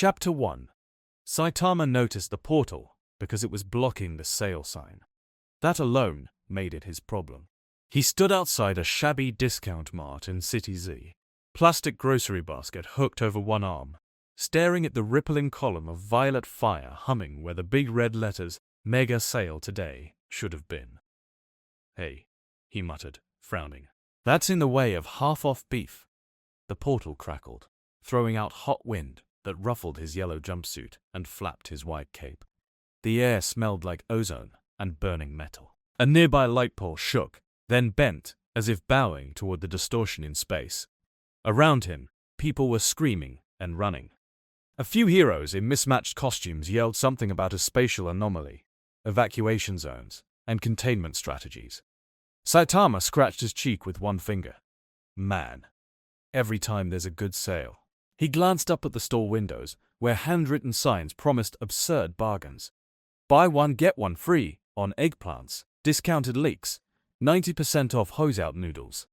Chapter 1. Saitama noticed the portal because it was blocking the sale sign. That alone made it his problem. He stood outside a shabby discount mart in City Z, plastic grocery basket hooked over one arm, staring at the rippling column of violet fire humming where the big red letters "Mega Sale Today" should have been. "Hey," he muttered, frowning. "That's in the way of half-off beef." The portal crackled, throwing out hot wind that ruffled his yellow jumpsuit and flapped his white cape. The air smelled like ozone and burning metal. A nearby light pole shook, then bent as if bowing toward the distortion in space. Around him, people were screaming and running. A few heroes in mismatched costumes yelled something about a spatial anomaly, evacuation zones, and containment strategies. Saitama scratched his cheek with one finger. Man, every time there's a good sale. He glanced up at the store windows, where handwritten signs promised absurd bargains. Buy one, get one free on eggplants, discounted leeks, 90% off hose-out noodles.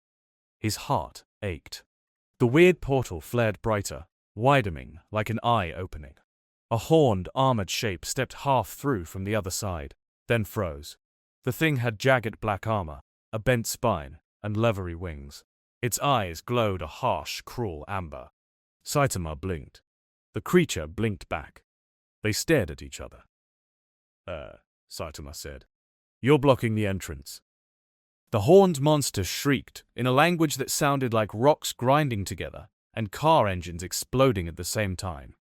His heart ached. The weird portal flared brighter, widening like an eye opening. A horned, armored shape stepped half through from the other side, then froze. The thing had jagged black armor, a bent spine, and leathery wings. Its eyes glowed a harsh, cruel amber. Saitama blinked. The creature blinked back. They stared at each other. Saitama said. "You're blocking the entrance." The horned monster shrieked in a language that sounded like rocks grinding together and car engines exploding at the same time.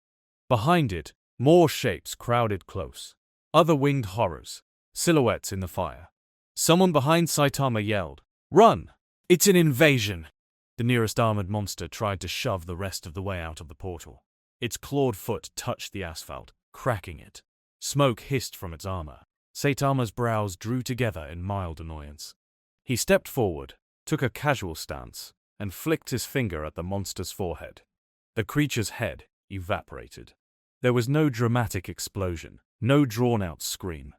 Behind it, more shapes crowded close. Other winged horrors, silhouettes in the fire. Someone behind Saitama yelled, "Run! It's an invasion!" The nearest armored monster tried to shove the rest of the way out of the portal. Its clawed foot touched the asphalt, cracking it. Smoke hissed from its armor. Saitama's brows drew together in mild annoyance. He stepped forward, took a casual stance, and flicked his finger at the monster's forehead. The creature's head evaporated. There was no dramatic explosion, no drawn-out scream.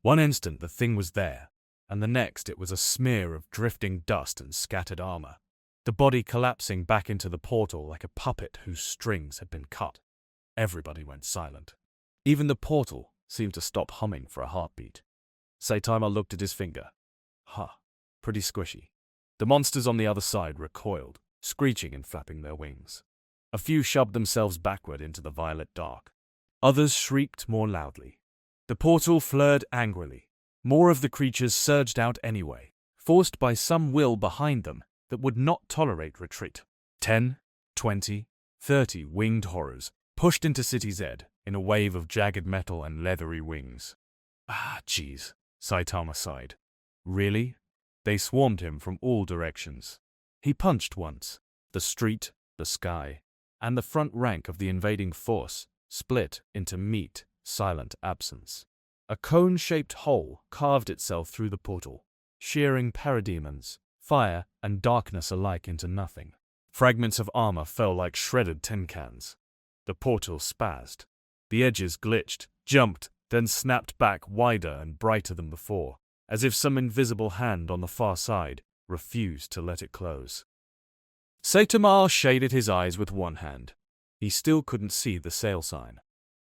One instant the thing was there, and the next it was a smear of drifting dust and scattered armor. The body collapsing back into the portal like a puppet whose strings had been cut. Everybody went silent. Even the portal seemed to stop humming for a heartbeat. Saitama looked at his finger. Pretty squishy. The monsters on the other side recoiled, screeching and flapping their wings. A few shoved themselves backward into the violet dark. Others shrieked more loudly. The portal flared angrily. More of the creatures surged out anyway, forced by some will behind them that would not tolerate retreat. 10, 20, 30 winged horrors pushed into City Z in a wave of jagged metal and leathery wings. Jeez, Saitama sighed. Really? They swarmed him from all directions. He punched once. The street, the sky, and the front rank of the invading force split into meat, silent absence. A cone-shaped hole carved itself through the portal, shearing parademons, fire, and darkness alike into nothing. Fragments of armor fell like shredded tin cans. The portal spazzed. The edges glitched, jumped, then snapped back wider and brighter than before, as if some invisible hand on the far side refused to let it close. Saitama shaded his eyes with one hand. He still couldn't see the sale sign.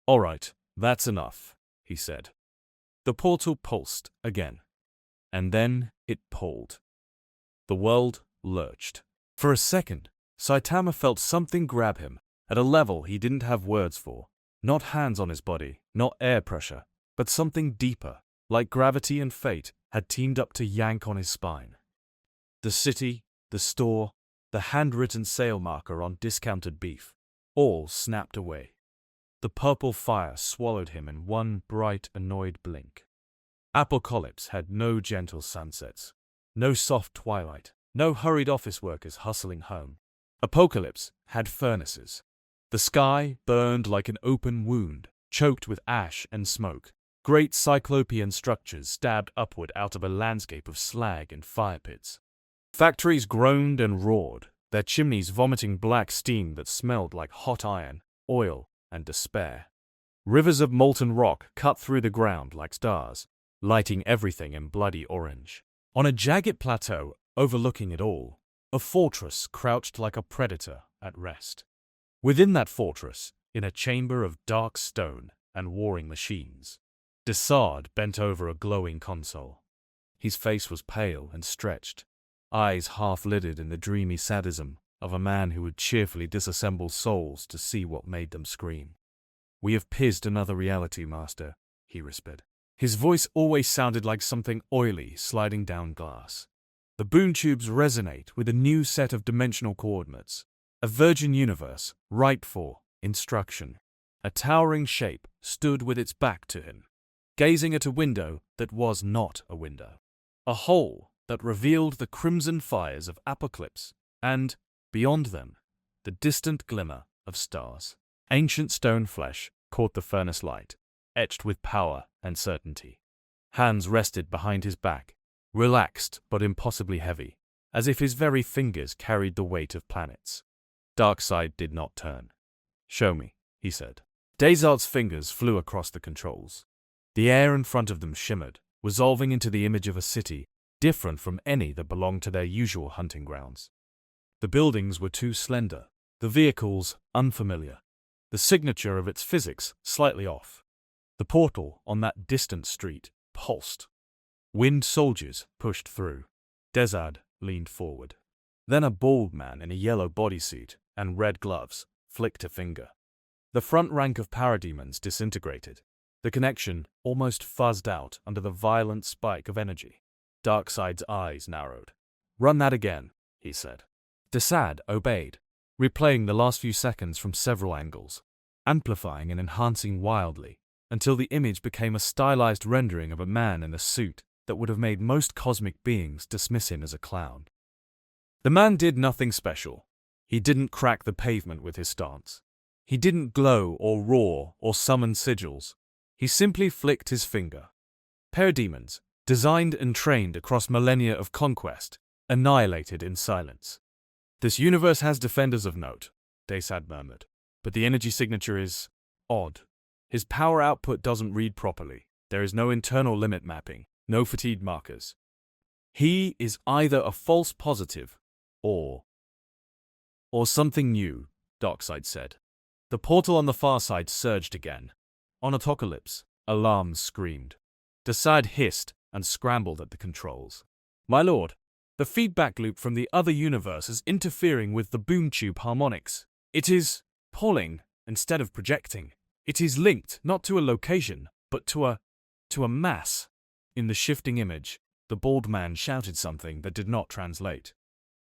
"All right, that's enough," he said. The portal pulsed again, and then it pulled. The world lurched. For a second, Saitama felt something grab him at a level he didn't have words for. Not hands on his body, not air pressure, but something deeper, like gravity and fate, had teamed up to yank on his spine. The city, the store, the handwritten sale marker on discounted beef, all snapped away. The purple fire swallowed him in one bright, annoyed blink. Apokolips had no gentle sunsets, no soft twilight, no hurried office workers hustling home. Apokolips had furnaces. The sky burned like an open wound, choked with ash and smoke. Great cyclopean structures stabbed upward out of a landscape of slag and fire pits. Factories groaned and roared, their chimneys vomiting black steam that smelled like hot iron, oil, and despair. Rivers of molten rock cut through the ground like stars, lighting everything in bloody orange. On a jagged plateau overlooking it all, a fortress crouched like a predator at rest. Within that fortress, in a chamber of dark stone and warring machines. Darkseid bent over a glowing console. His face was pale and stretched, eyes half-lidded in the dreamy sadism of a man who would cheerfully disassemble souls to see what made them scream. "We have pierced another reality, Master," he whispered. His voice always sounded like something oily sliding down glass. "The boom tubes resonate with a new set of dimensional coordinates, a virgin universe ripe for instruction." A towering shape stood with its back to him, gazing at a window that was not a window. A hole that revealed the crimson fires of Apokolips and, beyond them, the distant glimmer of stars. Ancient stone flesh caught the furnace light, etched with power and certainty. Hands rested behind his back, relaxed but impossibly heavy, as if his very fingers carried the weight of planets. Darkseid did not turn. "Show me," he said. Darkseid's fingers flew across the controls. The air in front of them shimmered, resolving into the image of a city different from any that belonged to their usual hunting grounds. The buildings were too slender, the vehicles unfamiliar, the signature of its physics slightly off. The portal on that distant street pulsed. Winged soldiers pushed through. Darkseid leaned forward. Then a bald man in a yellow bodysuit and red gloves flicked a finger. The front rank of parademons disintegrated. The connection almost fuzzed out under the violent spike of energy. Darkseid's eyes narrowed. "Run that again," he said. Darkseid obeyed, replaying the last few seconds from several angles, amplifying and enhancing wildly, until the image became a stylized rendering of a man in a suit that would have made most cosmic beings dismiss him as a clown. The man did nothing special. He didn't crack the pavement with his stance. He didn't glow or roar or summon sigils. He simply flicked his finger. Parademons, designed and trained across millennia of conquest, annihilated in silence. "This universe has defenders of note," Darkseid murmured, "but the energy signature is odd. His power output doesn't read properly. There is no internal limit mapping, no fatigue markers. He is either a false positive or something new," Darkseid said. The portal on the far side surged again. On Apokolips, alarms screamed. Darkseid hissed and scrambled at the controls. "My lord, the feedback loop from the other universe is interfering with the boom tube harmonics. It is pulling instead of projecting. It is linked not to a location, but to a mass." In the shifting image, the bald man shouted something that did not translate.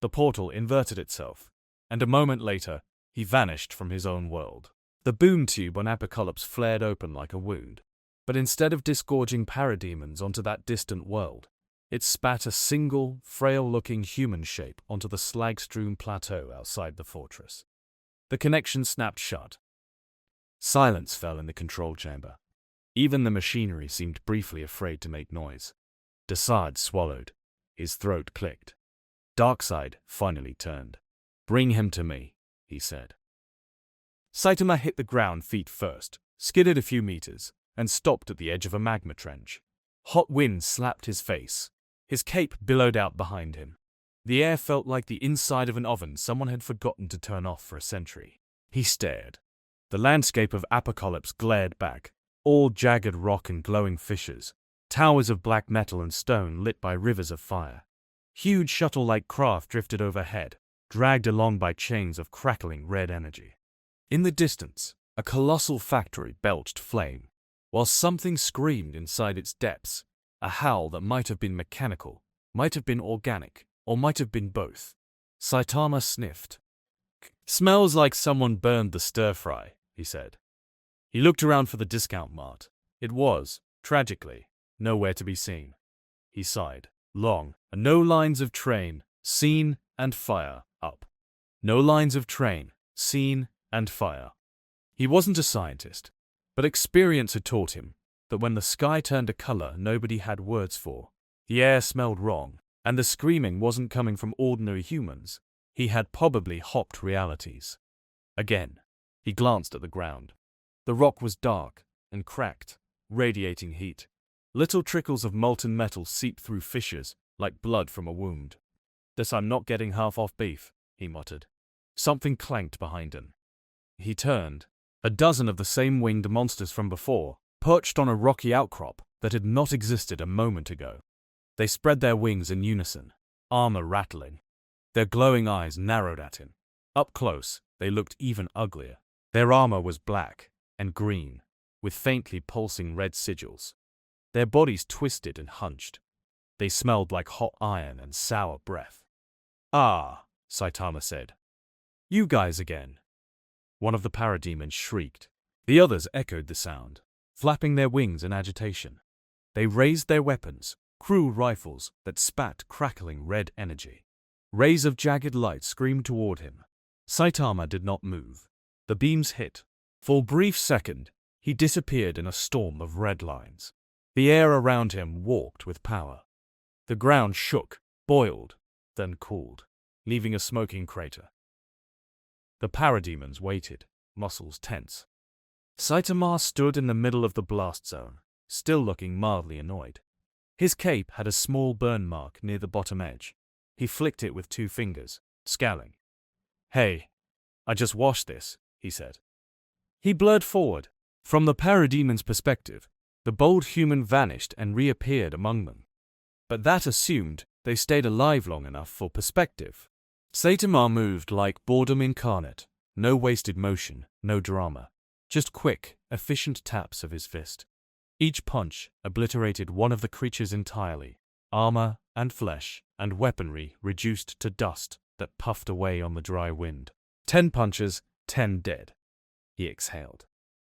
The portal inverted itself, and a moment later, he vanished from his own world. The boom tube on Apokolips flared open like a wound, but instead of disgorging parademons onto that distant world, it spat a single, frail-looking human shape onto the slag-strewn plateau outside the fortress. The connection snapped shut. Silence fell in the control chamber. Even the machinery seemed briefly afraid to make noise. Darkseid swallowed. His throat clicked. Darkseid finally turned. "Bring him to me," he said. Saitama hit the ground feet first, skidded a few meters, and stopped at the edge of a magma trench. Hot wind slapped his face. His cape billowed out behind him. The air felt like the inside of an oven someone had forgotten to turn off for a century. He stared. The landscape of Apokolips glared back, all jagged rock and glowing fissures, towers of black metal and stone lit by rivers of fire. Huge shuttle-like craft drifted overhead, dragged along by chains of crackling red energy. In the distance, a colossal factory belched flame, while something screamed inside its depths, a howl that might have been mechanical, might have been organic, or might have been both. Saitama sniffed. "Smells like someone burned the stir-fry," he said. He looked around for the discount mart. It was, tragically, nowhere to be seen. He sighed. Long, and no lines of train, seen, and fire, up. No lines of train, seen, and fire. He wasn't a scientist, but experience had taught him that when the sky turned a color nobody had words for, the air smelled wrong, and the screaming wasn't coming from ordinary humans. He had probably hopped realities. Again, he glanced at the ground. The rock was dark and cracked, radiating heat. Little trickles of molten metal seeped through fissures like blood from a wound. "This I'm not getting half off beef," he muttered. Something clanked behind him. He turned, A dozen of the same winged monsters from before, perched on a rocky outcrop that had not existed a moment ago. They spread their wings in unison, armor rattling. Their glowing eyes narrowed at him. Up close, they looked even uglier. Their armor was black and green, with faintly pulsing red sigils. Their bodies twisted and hunched. They smelled like hot iron and sour breath. "Ah," Saitama said. "You guys again." One of the parademons shrieked. The others echoed the sound, flapping their wings in agitation. They raised their weapons, cruel rifles that spat crackling red energy. Rays of jagged light screamed toward him. Saitama did not move. The beams hit. For a brief second, he disappeared in a storm of red lines. The air around him warped with power. The ground shook, boiled, then cooled, leaving a smoking crater. The parademons waited, muscles tense. Saitama stood in the middle of the blast zone, still looking mildly annoyed. His cape had a small burn mark near the bottom edge. He flicked it with 2 fingers, scowling. "Hey, I just washed this," he said. He blurred forward. From the parademon's perspective, the bold human vanished and reappeared among them. But that assumed they stayed alive long enough for perspective. Saitama moved like boredom incarnate. No wasted motion, no drama. Just quick, efficient taps of his fist. Each punch obliterated one of the creatures entirely. Armor and flesh and weaponry reduced to dust that puffed away on the dry wind. 10 punches, 10 dead. He exhaled.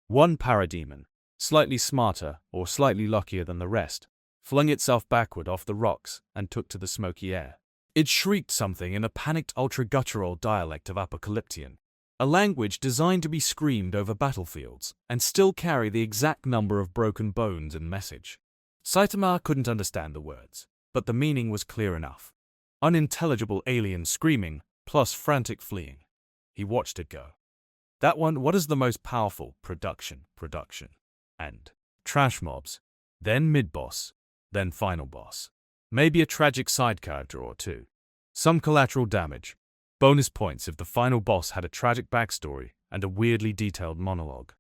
One parademon, slightly smarter or slightly luckier than the rest, flung itself backward off the rocks and took to the smoky air. It shrieked something in a panicked ultra-guttural dialect of Apokoliptian, a language designed to be screamed over battlefields and still carry the exact number of broken bones and message. Saitama couldn't understand the words, but the meaning was clear enough. Unintelligible alien screaming plus frantic fleeing. He watched it go. That one, what is the most powerful? Production. And trash mobs. Then mid-boss. Then final boss. Maybe a tragic side character or 2. Some collateral damage. Bonus points if the final boss had a tragic backstory and a weirdly detailed monologue.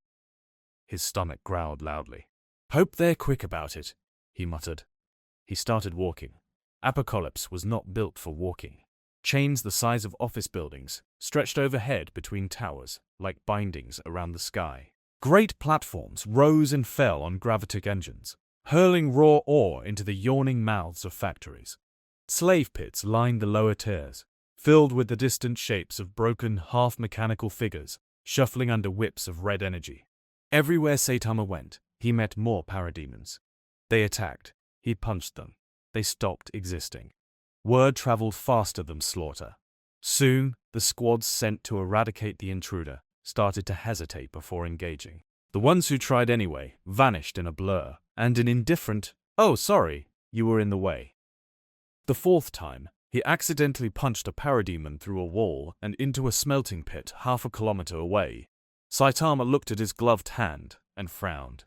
His stomach growled loudly. "Hope they're quick about it," he muttered. He started walking. Apokolips was not built for walking. Chains the size of office buildings stretched overhead between towers like bindings around the sky. Great platforms rose and fell on gravitic engines, hurling raw ore into the yawning mouths of factories. Slave pits lined the lower tiers, filled with the distant shapes of broken, half-mechanical figures shuffling under whips of red energy. Everywhere Saitama went, he met more parademons. They attacked. He punched them. They stopped existing. Word traveled faster than slaughter. Soon, the squads sent to eradicate the intruder started to hesitate before engaging. The ones who tried anyway vanished in a blur, and an indifferent, "Oh, sorry, you were in the way." The 4th time, he accidentally punched a parademon through a wall and into a smelting pit half a kilometer away. Saitama looked at his gloved hand and frowned.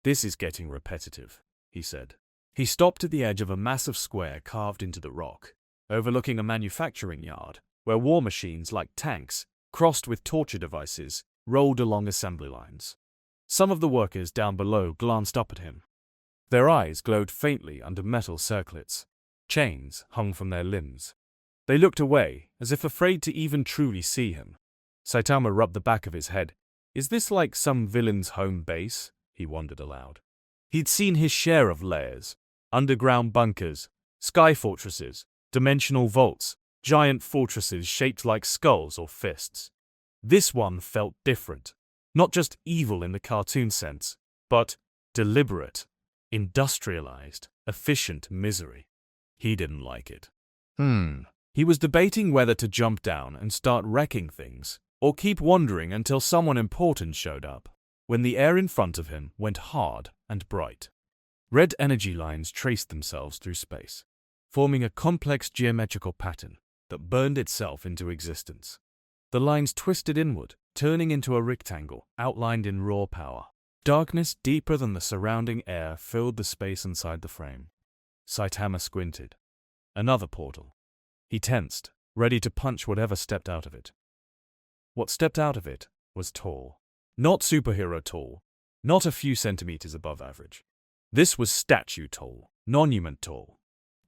"This is getting repetitive," he said. He stopped at the edge of a massive square carved into the rock, overlooking a manufacturing yard where war machines like tanks, crossed with torture devices, rolled along assembly lines. Some of the workers down below glanced up at him. Their eyes glowed faintly under metal circlets. Chains hung from their limbs. They looked away, as if afraid to even truly see him. Saitama rubbed the back of his head. "Is this like some villain's home base?" he wondered aloud. He'd seen his share of layers. Underground bunkers, sky fortresses, dimensional vaults, giant fortresses shaped like skulls or fists. This one felt different. Not just evil in the cartoon sense, but deliberate, industrialized, efficient misery. He didn't like it. He was debating whether to jump down and start wrecking things, or keep wandering until someone important showed up, when the air in front of him went hard and bright. Red energy lines traced themselves through space, forming a complex geometrical pattern that burned itself into existence. The lines twisted inward, turning into a rectangle outlined in raw power. Darkness deeper than the surrounding air filled the space inside the frame. Saitama squinted. Another portal. He tensed, ready to punch whatever stepped out of it. What stepped out of it was tall. Not superhero tall, not a few centimeters above average. This was statue tall, monument tall.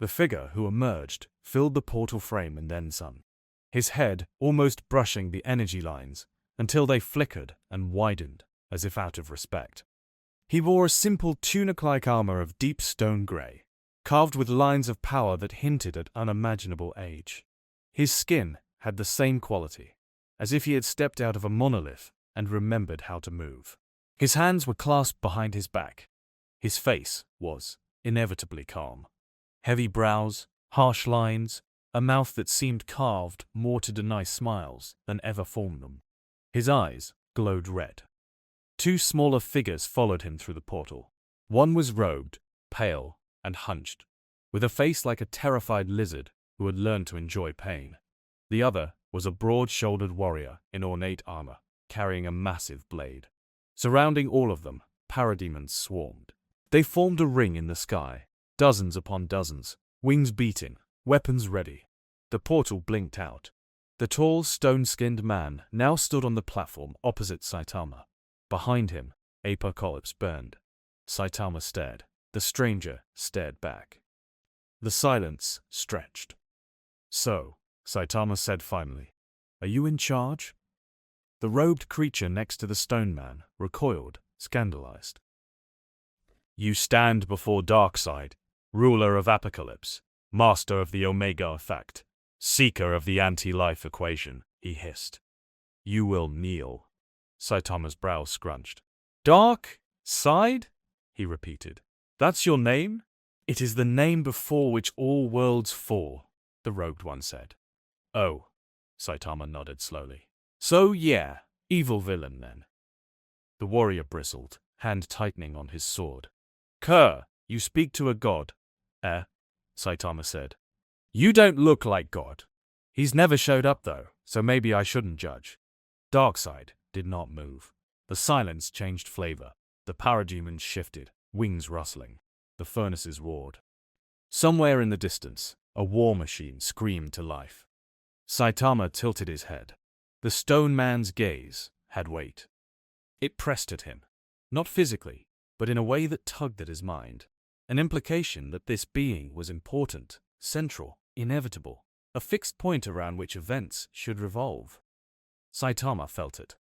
The figure who emerged filled the portal frame and then some, his head almost brushing the energy lines until they flickered and widened as if out of respect. He wore a simple tunic-like armor of deep stone grey, carved with lines of power that hinted at unimaginable age. His skin had the same quality, as if he had stepped out of a monolith and remembered how to move. His hands were clasped behind his back. His face was inevitably calm. Heavy brows, harsh lines, a mouth that seemed carved more to deny smiles than ever formed them. His eyes glowed red. Two smaller figures followed him through the portal. One was robed, pale, and hunched, with a face like a terrified lizard who had learned to enjoy pain. The other was a broad-shouldered warrior in ornate armor, carrying a massive blade. Surrounding all of them, parademons swarmed. They formed a ring in the sky, dozens upon dozens, wings beating, weapons ready. The portal blinked out. The tall, stone-skinned man now stood on the platform opposite Saitama. Behind him, Apokolips burned. Saitama stared. The stranger stared back. The silence stretched. "So," Saitama said finally, "are you in charge?" The robed creature next to the stone man recoiled, scandalized. "You stand before Darkseid, ruler of Apokolips, master of the Omega effect, seeker of the anti-life equation," he hissed. "You will kneel." Saitama's brow scrunched. "Darkseid?" he repeated. "That's your name?" "It is the name before which all worlds fall," the robed one said. "Oh," Saitama nodded slowly. "So yeah, evil villain then." The warrior bristled, hand tightening on his sword. "Kerr, you speak to a god." Saitama said. "You don't look like God. He's never showed up though, so maybe I shouldn't judge." Darkseid did not move. The silence changed flavor. The parademons shifted, wings rustling. The furnaces roared. Somewhere in the distance, a war machine screamed to life. Saitama tilted his head. The stone man's gaze had weight. It pressed at him, not physically, but in a way that tugged at his mind. An implication that this being was important, central, inevitable, a fixed point around which events should revolve. Saitama felt it.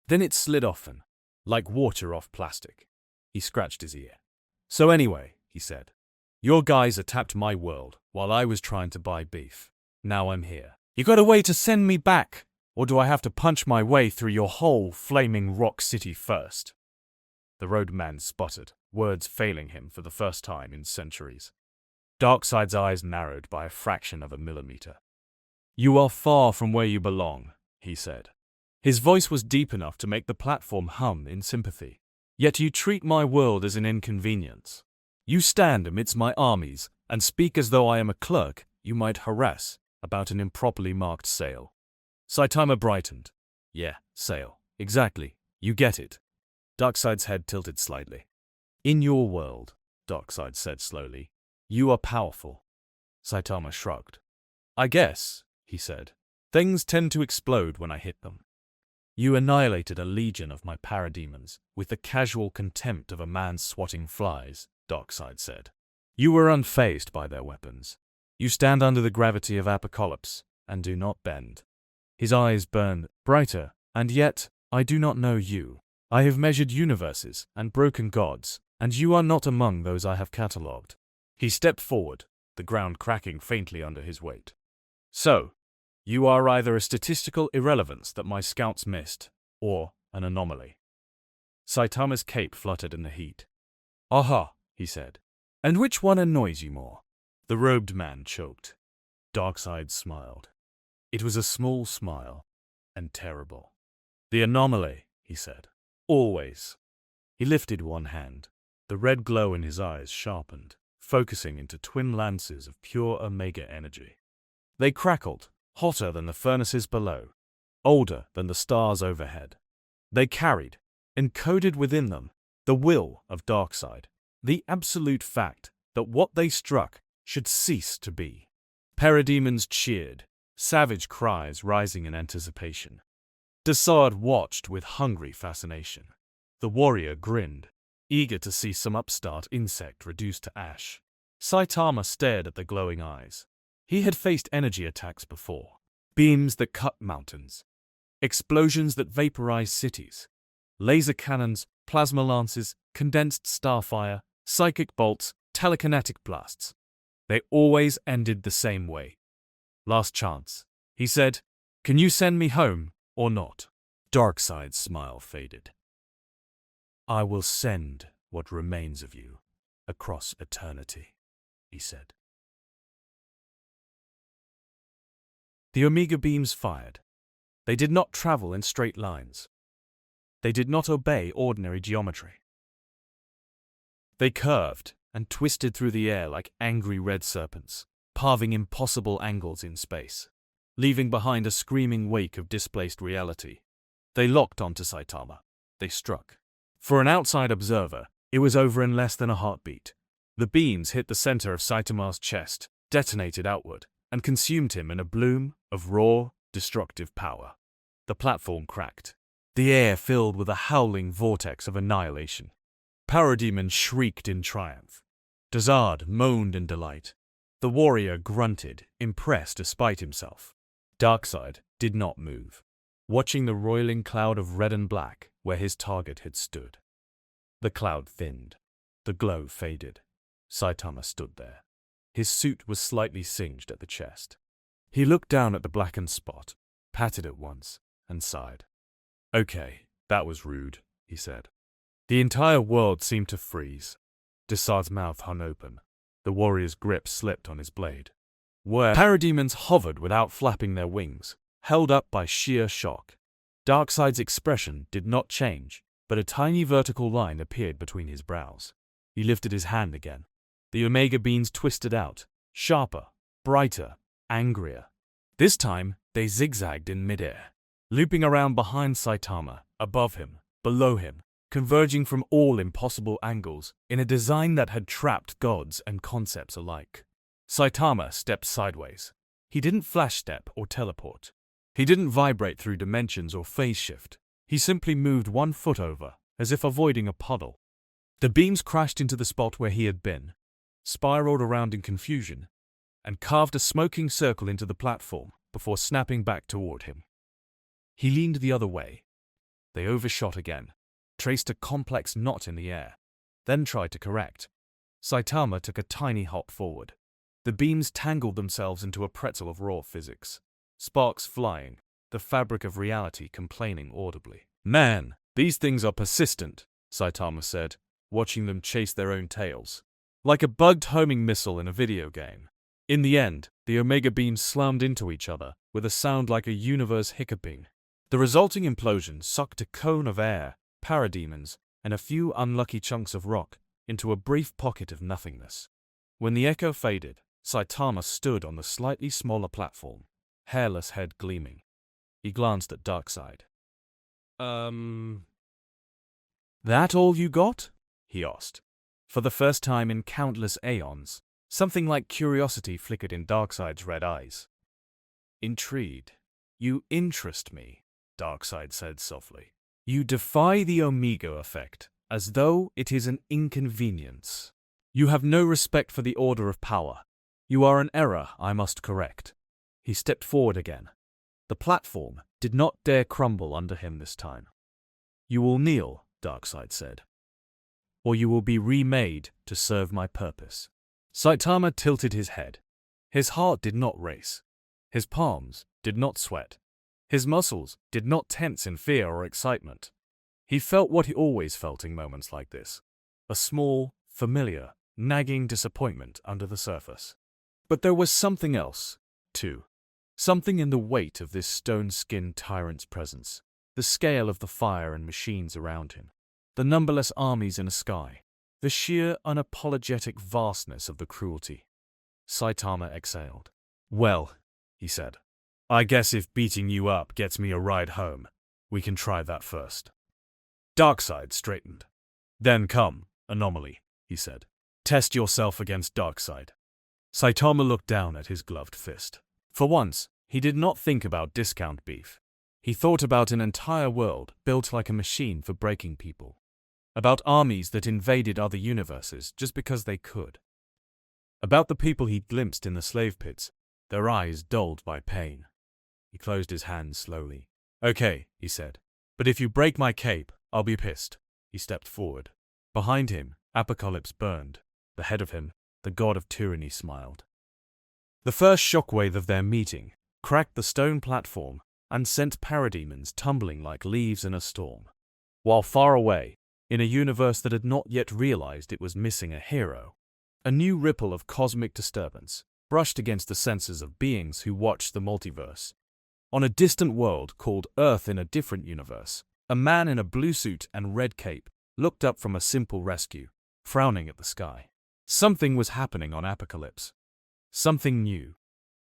Then it slid often, like water off plastic. He scratched his ear. "So anyway," he said, "your guys attacked my world while I was trying to buy beef. Now I'm here. You got a way to send me back, or do I have to punch my way through your whole flaming rock city first?" The robed man sputtered, words failing him for the first time in centuries. Darkseid's eyes narrowed by a fraction of a millimeter. "You are far from where you belong," he said. His voice was deep enough to make the platform hum in sympathy. "Yet you treat my world as an inconvenience. You stand amidst my armies and speak as though I am a clerk you might harass about an improperly marked sale." Saitama brightened. "Yeah, sale. Exactly. You get it." Darkseid's head tilted slightly. "In your world," Darkseid said slowly, "you are powerful." Saitama shrugged. "I guess," he said. "Things tend to explode when I hit them." "You annihilated a legion of my parademons with the casual contempt of a man swatting flies," Darkseid said. "You were unfazed by their weapons. You stand under the gravity of Apokolips and do not bend." His eyes burned brighter, "And yet, I do not know you. I have measured universes and broken gods, and you are not among those I have catalogued." He stepped forward, the ground cracking faintly under his weight. "So, you are either a statistical irrelevance that my scouts missed, or an anomaly." Saitama's cape fluttered in the heat. "Aha," he said. "And which one annoys you more?" The robed man choked. Darkseid smiled. It was a small smile, and terrible. "The anomaly," he said. "Always." He lifted one hand. The red glow in his eyes sharpened, focusing into twin lances of pure Omega energy. They crackled, hotter than the furnaces below, older than the stars overhead. They carried, encoded within them, the will of Darkseid, the absolute fact that what they struck should cease to be. Parademons cheered, savage cries rising in anticipation. Darkseid watched with hungry fascination. The warrior grinned, eager to see some upstart insect reduced to ash. Saitama stared at the glowing eyes. He had faced energy attacks before. Beams that cut mountains. Explosions that vaporized cities. Laser cannons, plasma lances, condensed starfire, psychic bolts, telekinetic blasts. They always ended the same way. Last chance. He said, "Can you send me home or not?" Darkseid's smile faded. "I will send what remains of you across eternity," he said. The Omega beams fired. They did not travel in straight lines. They did not obey ordinary geometry. They curved and twisted through the air like angry red serpents, carving impossible angles in space, leaving behind a screaming wake of displaced reality. They locked onto Saitama. They struck. For an outside observer, it was over in less than a heartbeat. The beams hit the center of Saitama's chest, detonated outward, and consumed him in a bloom of raw, destructive power. The platform cracked. The air filled with a howling vortex of annihilation. Parademons shrieked in triumph. Darkseid moaned in delight. The warrior grunted, impressed despite himself. Darkseid did not move, watching the roiling cloud of red and black where his target had stood. The cloud thinned. The glow faded. Saitama stood there. His suit was slightly singed at the chest. He looked down at the blackened spot, patted it once, and sighed. "Okay, that was rude," he said. The entire world seemed to freeze. Darkseid's mouth hung open. The warrior's grip slipped on his blade. Where parademons hovered without flapping their wings, held up by sheer shock. Darkseid's expression did not change, but a tiny vertical line appeared between his brows. He lifted his hand again. The Omega beams twisted out, sharper, brighter, angrier. This time, they zigzagged in midair, looping around behind Saitama, above him, below him, converging from all impossible angles in a design that had trapped gods and concepts alike. Saitama stepped sideways. He didn't flash step or teleport. He didn't vibrate through dimensions or phase shift. He simply moved one foot over, as if avoiding a puddle. The beams crashed into the spot where he had been, spiraled around in confusion, and carved a smoking circle into the platform before snapping back toward him. He leaned the other way. They overshot again, traced a complex knot in the air, then tried to correct. Saitama took a tiny hop forward. The beams tangled themselves into a pretzel of raw physics, sparks flying, the fabric of reality complaining audibly. "Man, these things are persistent," Saitama said, watching them chase their own tails. Like a bugged homing missile in a video game. In the end, the Omega beams slammed into each other with a sound like a universe hiccuping. The resulting implosion sucked a cone of air, parademons, and a few unlucky chunks of rock into a brief pocket of nothingness. When the echo faded, Saitama stood on the slightly smaller platform, hairless head gleaming. He glanced at Darkseid. That all you got?" he asked. For the first time in countless aeons, something like curiosity flickered in Darkseid's red eyes. "Intrigued. You interest me," Darkseid said softly. "You defy the Omega effect, as though it is an inconvenience. You have no respect for the order of power. You are an error I must correct." He stepped forward again. The platform did not dare crumble under him this time. "You will kneel," Darkseid said, "or you will be remade to serve my purpose." Saitama tilted his head. His heart did not race. His palms did not sweat. His muscles did not tense in fear or excitement. He felt what he always felt in moments like this, a small, familiar, nagging disappointment under the surface. But there was something else, too. Something in the weight of this stone-skinned tyrant's presence, the scale of the fire and machines around him, the numberless armies in the sky, the sheer unapologetic vastness of the cruelty. Saitama exhaled. "Well," he said, "I guess if beating you up gets me a ride home, we can try that first." Darkseid straightened. "Then come, Anomaly," he said. "Test yourself against Darkseid." Saitama looked down at his gloved fist. For once, he did not think about discount beef. He thought about an entire world built like a machine for breaking people. About armies that invaded other universes just because they could. About the people he'd glimpsed in the slave pits, their eyes dulled by pain. He closed his hands slowly. "Okay," he said. "But if you break my cape, I'll be pissed." He stepped forward. Behind him, Apokolips burned. Ahead of him, the god of tyranny smiled. The first shockwave of their meeting cracked the stone platform and sent parademons tumbling like leaves in a storm. While far away, in a universe that had not yet realized it was missing a hero, a new ripple of cosmic disturbance brushed against the senses of beings who watched the multiverse. On a distant world called Earth in a different universe, a man in a blue suit and red cape looked up from a simple rescue, frowning at the sky. Something was happening on Apokolips. Something new.